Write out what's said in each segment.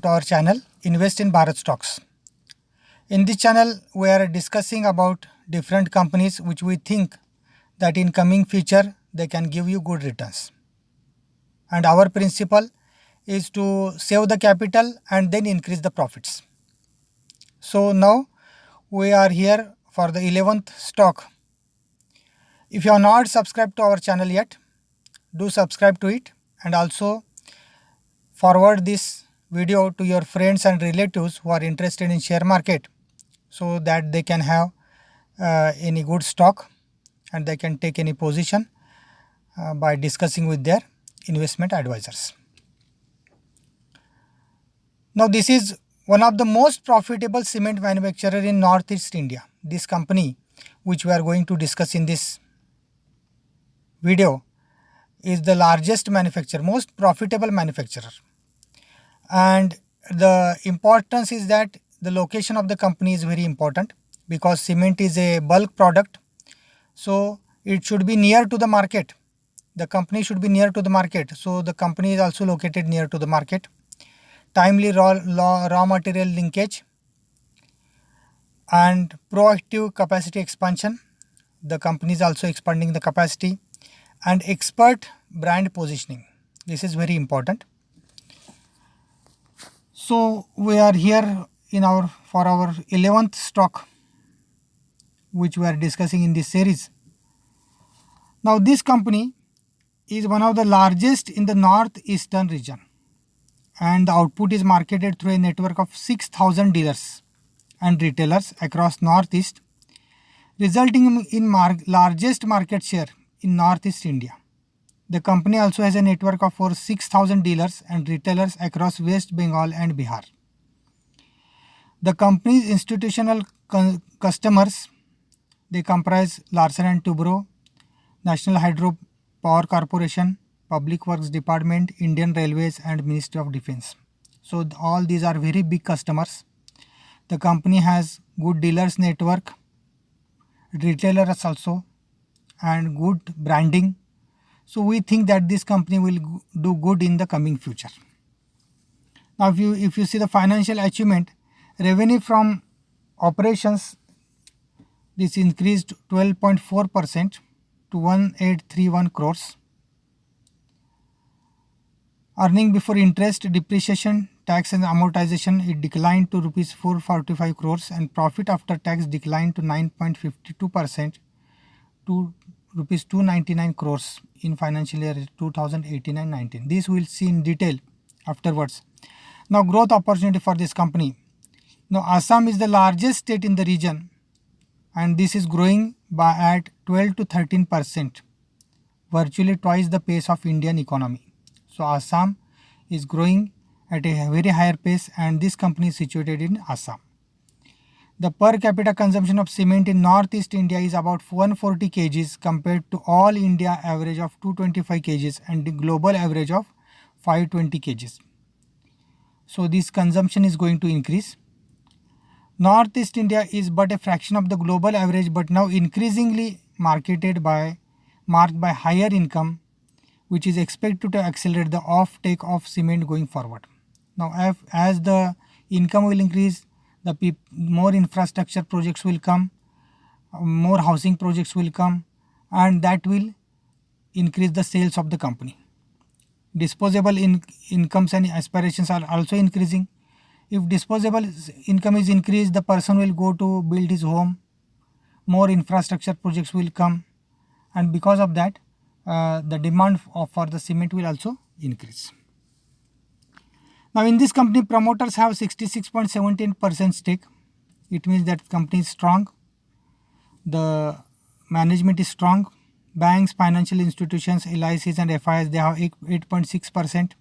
to our channel Invest in Bharat Stocks. In this channel we are discussing about different companies which we think that in coming future they can give you good returns. And our principle is to save the capital and then increase the profits. So now we are here for the 11th stock. If you are not subscribed to our channel yet, do subscribe to it and also forward this video to your friends and relatives who are interested in share market so that they can have any good stock and they can take any position by discussing with their investment advisors. Now this is one of the most profitable cement manufacturer in Northeast India. This company which we are going to discuss in this video is the largest manufacturer, most profitable manufacturer. And the importance is that the location of the company is very important because cement is a bulk product. So it should be near to the market. The company should be near to the market. So the company is also located near to the market. Timely raw material linkage and proactive capacity expansion. The company is also expanding the capacity and expert brand positioning. This is very important. So we are here for our 11th stock which we are discussing in this series. Now this company is one of the largest in the northeastern region and the output is marketed through a network of 6,000 dealers and retailers across northeast, resulting in largest market share in Northeast India. The company also has a network of over 6,000 dealers and retailers across West Bengal and Bihar. The company's institutional customers, they comprise Larsen & Toubro, National Hydro Power Corporation, Public Works Department, Indian Railways and Ministry of Defence. So all these are very big customers. The company has good dealers network, retailers also, and good branding. So we think that this company will do good in the coming future. Now if you see the financial achievement, revenue from operations, this increased 12.4% to 1831 crores. Earning before interest, depreciation, tax and amortization, it declined to rupees 445 crores and profit after tax declined to 9.52% to rupees 299 crores in financial year 2018-19. This we will see in detail afterwards. Now growth opportunity for this company. Now Assam is the largest state in the region and this is growing at 12 to 13%, virtually twice the pace of Indian economy. So Assam is growing at a very higher pace and this company is situated in Assam. The per capita consumption of cement in Northeast India is about 140 kgs compared to all India average of 225 kgs and the global average of 520 kgs. So this consumption is going to increase. Northeast India is but a fraction of the global average but now increasingly marked by higher income, which is expected to accelerate the offtake of cement going forward. Now as the income will increase, more infrastructure projects will come, more housing projects will come and that will increase the sales of the company. Disposable incomes and aspirations are also increasing. If disposable income is increased, the person will go to build his home, more infrastructure projects will come and because of that the demand for the cement will also increase. Now in this company, promoters have 66.17% stake. It means that company is strong, the management is strong. Banks, financial institutions, LICs and FIs, they have 8.6%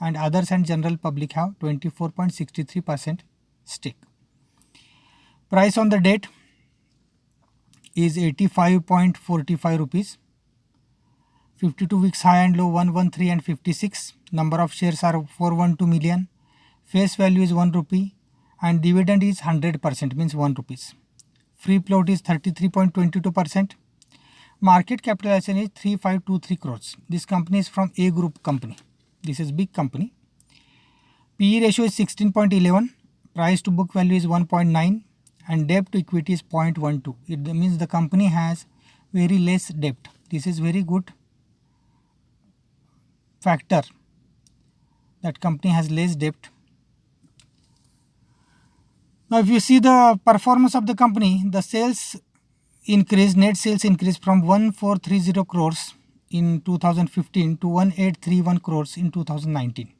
and others and general public have 24.63% stake. Price on the date is 85.45 rupees. 52 weeks high and low 113 and 56. Number of shares are 412 million. Face value is 1 rupee and dividend is 100%, means 1 rupees. Free float is 33.22%. Market capitalization is 3523 crores. This company is from A Group company. This is big company. PE ratio is 16.11, price to book value is 1.9, and debt to equity is 0.12. It means the company has very less debt. This is very good factor, that company has less debt. Now if you see the performance of the company, the sales increase, net sales increased from 1430 crores in 2015 to 1831 crores in 2019.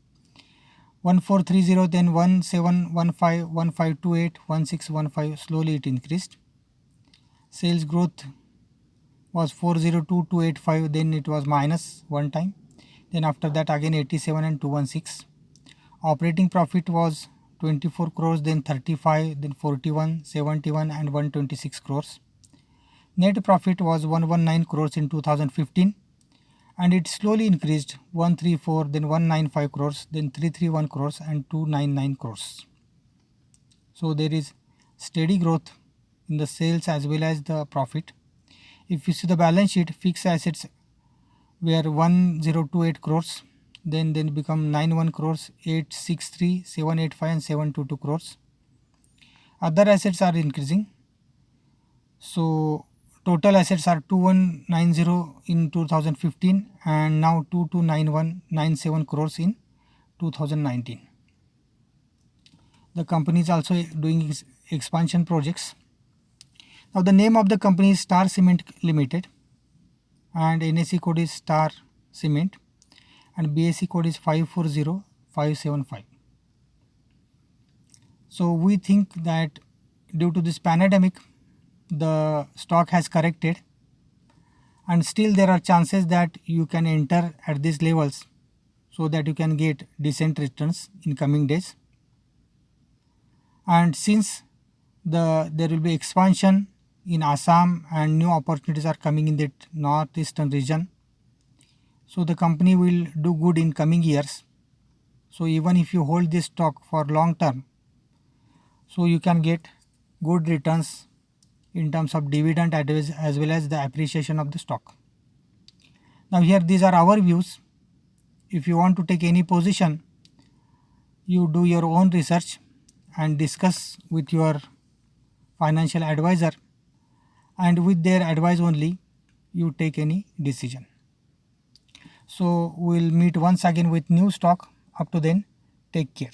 1430, then 1715, 1528, 1615, slowly it increased. Sales growth was 402, 285, then it was minus one time. Then after that again 87 and 216. Operating profit was 24 crores, then 35, then 41, 71 and 126 crores. Net profit was 119 crores in 2015, and it slowly increased 134, then 195 crores, then 331 crores and 299 crores. So there is steady growth in the sales as well as the profit. If you see the balance sheet, fixed assets were 1028 crores, then become 91 crores, 863, 785 and 722 crores. Other assets are increasing. So total assets are 2190 in 2015 and now 229197 crores in 2019. The company is also doing expansion projects. Now the name of the company is Star Cement Limited, and NSE code is Star Cement, and BSE code is 540575. So we think that due to this pandemic, the stock has corrected, and still there are chances that you can enter at these levels so that you can get decent returns in coming days. And since there will be expansion in Assam and new opportunities are coming in the northeastern region, so the company will do good in coming years. So even if you hold this stock for long term, so you can get good returns in terms of dividend as well as the appreciation of the stock. Now here these are our views. If you want to take any position, you do your own research and discuss with your financial advisor, and with their advice only you take any decision. So we will meet once again with new stock. Up to then, take care.